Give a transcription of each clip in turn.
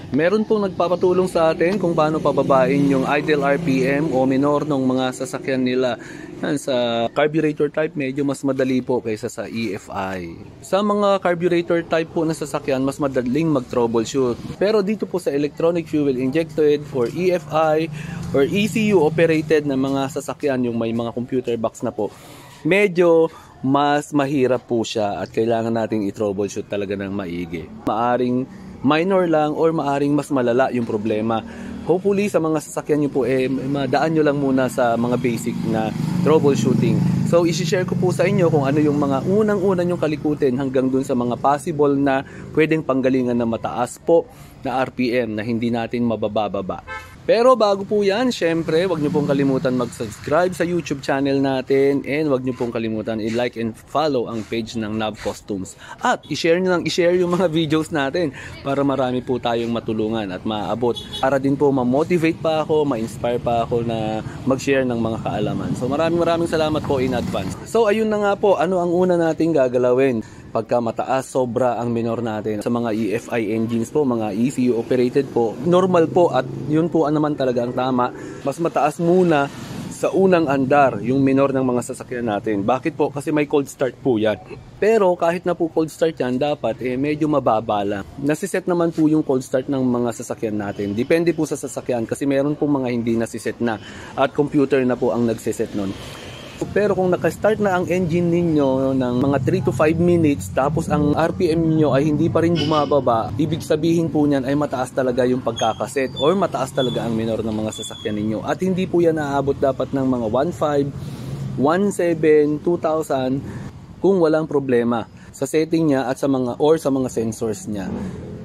Meron pong nagpapatulong sa atin kung paano pababain yung idle RPM o minor ng mga sasakyan nila. Yan, sa carburetor type medyo mas madali po kaysa sa EFI. Sa mga carburetor type po na sasakyan mas madaling mag-troubleshoot. Pero dito po sa electronic fuel injected or EFI or ECU operated na mga sasakyan, yung may mga computer box na po, medyo mas mahirap po siya at kailangan nating i-troubleshoot talaga ng maigi. Maaring minor lang or maaring mas malala yung problema. Hopefully sa mga sasakyan nyo po madaan nyo lang muna sa mga basic na troubleshooting. So isi-share ko po sa inyo kung ano yung mga unang-una nyong kalikutin hanggang dun sa mga possible na pwedeng panggalingan na mataas po na RPM na hindi natin mabababa. Pero bago po yan, syempre, wag nyo pong kalimutan mag-subscribe sa YouTube channel natin and wag nyo pong kalimutan i-like and follow ang page ng Nav Costumes. At i-share nyo lang, i-share yung mga videos natin para marami po tayong matulungan at maaabot. Para din po ma-motivate pa ako, ma-inspire pa ako na mag-share ng mga kaalaman. So maraming salamat po in advance. So ayun na nga po, ano ang una nating gagalawin? Pagka mataas, sobra ang minor natin. Sa mga EFI engines po, mga ECU operated po, normal po at yun po naman talaga ang tama. Mas mataas muna sa unang andar yung minor ng mga sasakyan natin. Bakit po? Kasi may cold start po yan. Pero kahit na po cold start yan, dapat medyo mababa lang. Nasiset naman po yung cold start ng mga sasakyan natin. Depende po sa sasakyan kasi meron po mga hindi nasiset na at computer na po ang nagsiset nun. Pero kung naka-start na ang engine ninyo ng mga 3 to 5 minutes tapos ang RPM niyo ay hindi pa rin bumababa, ibig sabihin po niyan ay mataas talaga yung pagkakaset or mataas talaga ang minor ng mga sasakyan ninyo. At hindi po yan naabot dapat ng mga 1.5, 1.7, 2,000 kung walang problema sa setting niya at sa mga sensors niya.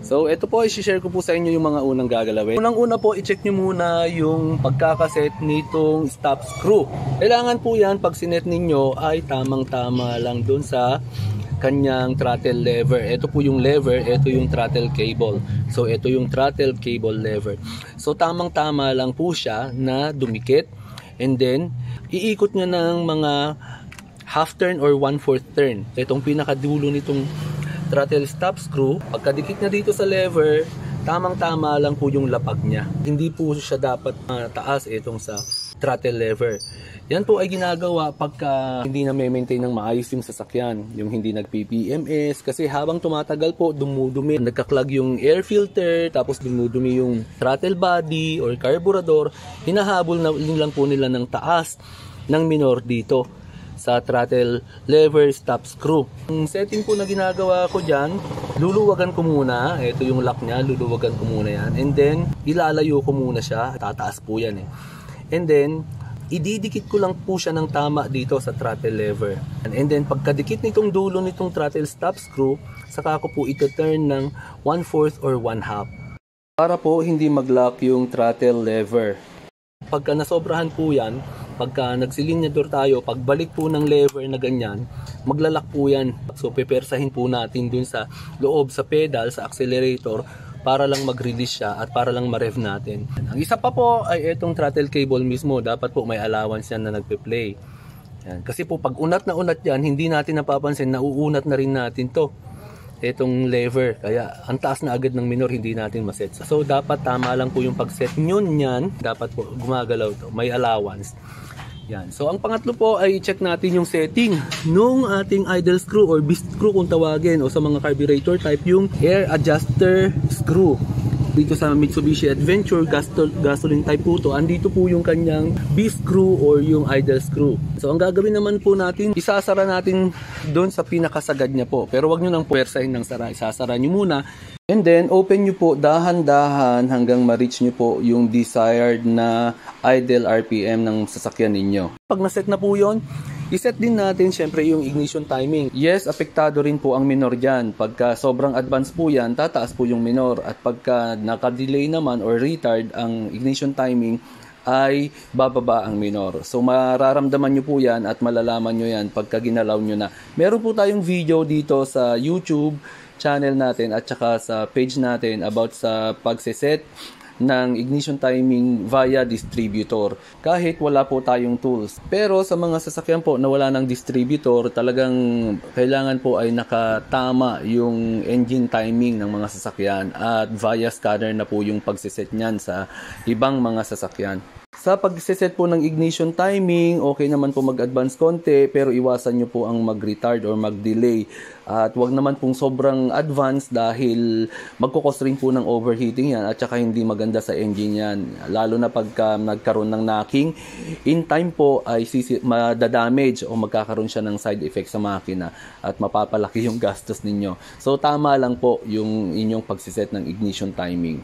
So, ito po, i-share ko po sa inyo yung mga unang gagalawin. Unang-una po, i-check nyo muna yung pagkakaset nitong stop screw. Kailangan po yan, pag sinet ninyo, ay tamang-tama lang dun sa kanyang throttle lever. Ito po yung lever, ito yung throttle cable. So, ito yung throttle cable lever. So, tamang-tama lang po siya na dumikit. And then, iikot nyo ng mga half turn or 1/4 turn. Itong pinakadulo nitong throttle stop screw, pagkadikit na dito sa lever, tamang-tama lang po yung lapag niya. Hindi po siya dapat taas itong sa throttle lever. Yan po ay ginagawa pagka hindi na maintain ng maayos yung sasakyan, yung hindi nag-PPMS, kasi habang tumatagal po, dumudumi, nagka-clog yung air filter, tapos dumudumi yung throttle body or carburetor, hinahabol na lang po nila ng taas ng minor dito sa throttle lever stop screw. Ang setting po na ginagawa ko dyan, luluwagan ko muna, ito yung lock nya, luluwagan ko muna yan, and then ilalayo ko muna siya, tataas po yan and then ididikit ko lang po siya ng tama dito sa throttle lever, and then pagkadikit nitong dulo nitong throttle stop screw, saka ko po ito turn ng 1/4 or 1/2 para po hindi mag-lock yung throttle lever. Pagka nasobrahan po yan, pagka nagsilinyador tayo, pagbalik po ng lever na ganyan, maglalak po yan. So pepersahin po natin dun sa loob, sa pedal, sa accelerator, para lang mag-release siya at para lang ma-rev natin. Ang isa pa po ay itong throttle cable mismo. Dapat po may allowance yan na nagpe-play. Yan. Kasi po pag unat na unat yan, hindi natin napapansin, nauunat na rin natin to, itong lever. Kaya ang taas na agad ng minor, hindi natin maset. So dapat tama lang po yung pag-set nyo niyan. Dapat po gumagalaw to, may allowance. Yan. So ang pangatlo po ay check natin yung setting nung ating idle screw or beast screw kung tawagin, o sa mga carburetor type yung air adjuster screw. Dito sa Mitsubishi Adventure gasoline type po to, andito po yung kanyang beast screw or yung idle screw. So ang gagawin naman po natin, isasara natin doon sa pinakasagad niya po. Pero wag nyo nang puwersahin ng sara, isasara nyo muna. And then open nyo po dahan-dahan hanggang ma-reach nyo po yung desired na idle RPM ng sasakyan ninyo. Pag naset na po yon, iset din natin syempre yung ignition timing. Yes, apektado rin po ang minor dyan. Pagka sobrang advanced po yan, tataas po yung minor. At pagka naka-delay naman or retard ang ignition timing, ay bababa ang minor. So mararamdaman nyo po yan at malalaman nyo yan pagka ginalaw nyo na. Meron po tayong video dito sa YouTube channel natin at saka sa page natin about sa pagsiset ng ignition timing via distributor kahit wala po tayong tools. Pero sa mga sasakyan po na wala ng distributor, talagang kailangan po ay nakatama yung engine timing ng mga sasakyan at via scanner na po yung pagsiset niyan sa ibang mga sasakyan. Sa pag-set po ng ignition timing, okay naman po mag-advance konti, pero iwasan nyo po ang mag-retard or mag-delay. At wag naman pong sobrang advance dahil magkukos rin po ng overheating yan at saka hindi maganda sa engine yan. Lalo na pagka nagkaroon ng knocking, in time po ay madadamage o magkakaroon siya ng side effect sa makina at mapapalaki yung gastos ninyo. So tama lang po yung inyong pagsiset ng ignition timing.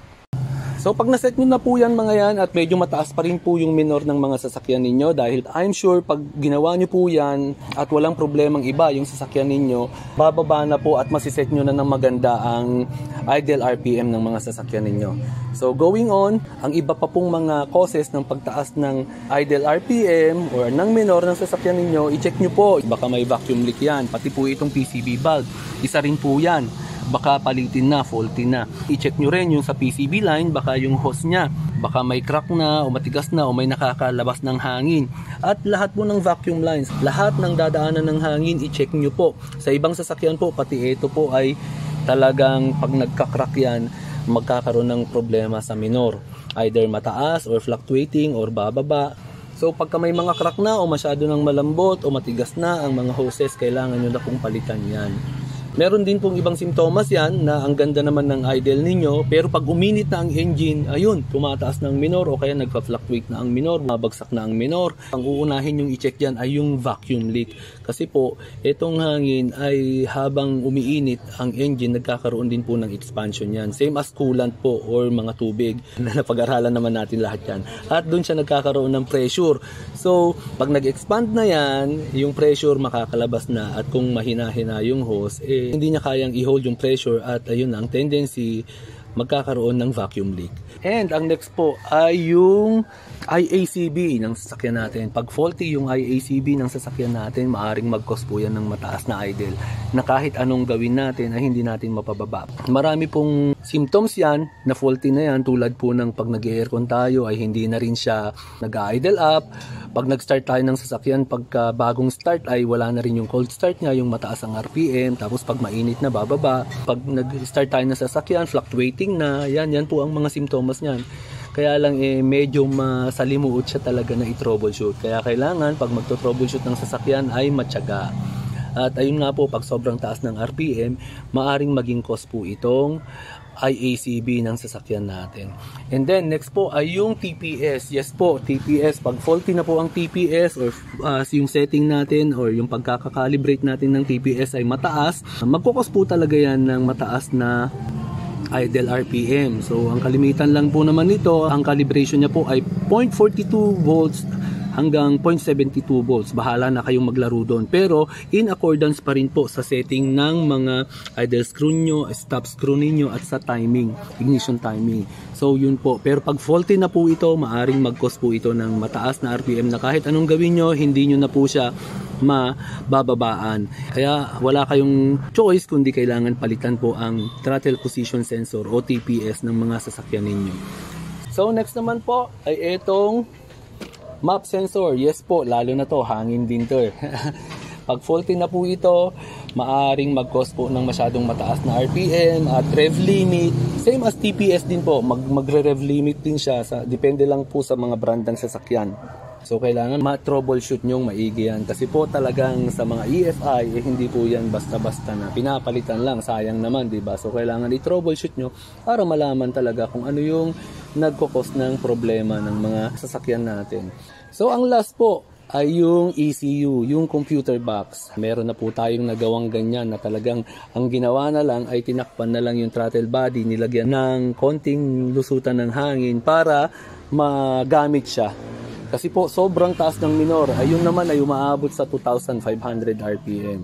So pag naset nyo na po yan mga yan at medyo mataas pa rin po yung minor ng mga sasakyan ninyo dahil I'm sure pag ginawa nyo po yan at walang problemang iba yung sasakyan ninyo, bababa na po at masiset nyo na ng maganda ang idle RPM ng mga sasakyan ninyo. So going on, ang iba pa pong mga causes ng pagtaas ng idle RPM or ng minor ng sasakyan ninyo, i-check nyo po. Baka may vacuum leak yan, pati po itong PCB valve, isa rin po yan. Baka palitin na, faulty na. I-check nyo rin yung sa PCB line, baka yung hose nya, baka may crack na o matigas na o may nakakalabas ng hangin. At lahat po ng vacuum lines, lahat ng dadaanan ng hangin, i-check nyo po. Sa ibang sasakyan po, pati ito po ay talagang pag nagka-crack yan, magkakaroon ng problema sa minor. Either mataas or fluctuating or bababa. So pagka may mga crack na o masyado ng malambot o matigas na ang mga hoses, kailangan nyo na pong palitan yan. Meron din pong ibang simptomas yan na ang ganda naman ng idle ninyo, pero pag uminit na ang engine, ayun, tumataas na ang minor o kaya nagpa-fluctuate na ang minor, mabagsak na ang minor. Ang uunahin yung i-check dyan ay yung vacuum leak. Kasi po, itong hangin ay habang umiinit ang engine, nagkakaroon din po ng expansion yan. Same as coolant po or mga tubig na napag-aralan naman natin lahat yan. At doon siya nagkakaroon ng pressure. So, pag nag-expand na yan, yung pressure makakalabas na at kung mahina-hina yung hose, hindi niya kayang i-hold yung pressure at ayun ang tendency magkakaroon ng vacuum leak. And ang next po ay yung IACB ng sasakyan natin. Pag faulty yung IACB ng sasakyan natin, maaring mag-cause po yan ng mataas na idle na kahit anong gawin natin ay hindi natin mapababa. Marami pong symptoms yan na faulty na yan, tulad po ng pag nag-aircon tayo ay hindi na rin siya nag-idle up. Pag nag-start tayo ng sasakyan, pagka bagong start ay wala na rin yung cold start niya, yung mataas ang RPM, tapos pag mainit na bababa. Pag nag-start tayo ng sasakyan, fluctuating na, yan po ang mga simptomas niyan. Kaya lang medyo masalimuot siya talaga na i-troubleshoot. Kaya kailangan pag magto-troubleshoot ng sasakyan ay matyaga. At ayun nga po, pag sobrang taas ng RPM, maaring maging cause po itong IACB ng sasakyan natin. And then next po ay yung TPS. Yes po, TPS. Pag faulty na po ang TPS or yung setting natin or yung pagkakakalibrate natin ng TPS ay mataas, magkukos po talaga yan ng mataas na idle RPM. So ang kalimitan lang po naman nito, ang calibration niya po ay 0.42 volts hanggang 0.72 volts. Bahala na kayong maglaro doon. Pero in accordance pa rin po sa setting ng mga idle screw nyo, stop screw ninyo at sa timing, ignition timing. So yun po. Pero pag faulty na po ito, maaring mag-cause po ito ng mataas na RPM na kahit anong gawin nyo, hindi nyo na po siya mabababaan. Kaya wala kayong choice kundi kailangan palitan po ang throttle position sensor o TPS ng mga sasakyan ninyo. So next naman po ay itong map sensor. Yes po, lalo na to, hangin din to. Pag faulty na po ito, maaring mag-cause po ng masyadong mataas na RPM at rev limit. Same as TPS din po, magre-rev limit din siya. Depende lang po sa mga brand ng sasakyan. So kailangan ma-troubleshoot nyong maigi yan. Kasi po talagang sa mga EFI, hindi po yan basta-basta na pinapalitan lang. Sayang naman, diba? So kailangan i-troubleshoot nyo para malaman talaga kung ano yung nagkukos ng problema ng mga sasakyan natin. So ang last po ay yung ECU, yung computer box. Meron na po tayong nagawang ganyan na talagang ang ginawa na lang ay tinakpan na lang yung throttle body, nilagyan ng konting lusutan ng hangin para magamit siya. Kasi po sobrang taas ng minor, ayun naman ay umaabot sa 2,500 RPM.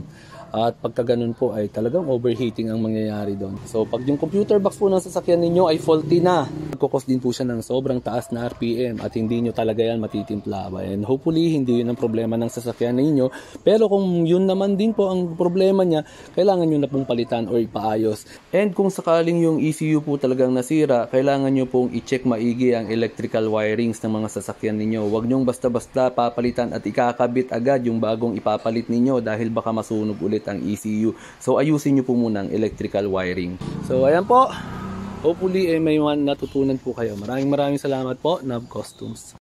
At pagka ganun po ay talagang overheating ang mangyayari doon. So pag yung computer box po ng sasakyan ninyo ay faulty na, Nagkukos din po siya ng sobrang taas na RPM at hindi nyo talaga yan matitimpla. And hopefully, hindi yun ang problema ng sasakyan ninyo. Pero kung yun naman din po ang problema niya, kailangan nyo na pong palitan or ipaayos. And kung sakaling yung ECU po talagang nasira, kailangan nyo pong i-check maigi ang electrical wirings ng mga sasakyan ninyo. Huwag nyong basta-basta papalitan at ikakabit agad yung bagong ipapalit ninyo dahil baka masunog ulit ang ECU. So ayusin nyo po muna ang electrical wiring. So ayan po. Hopefully may natutunan po kayo. Maraming salamat po, Nav Customs.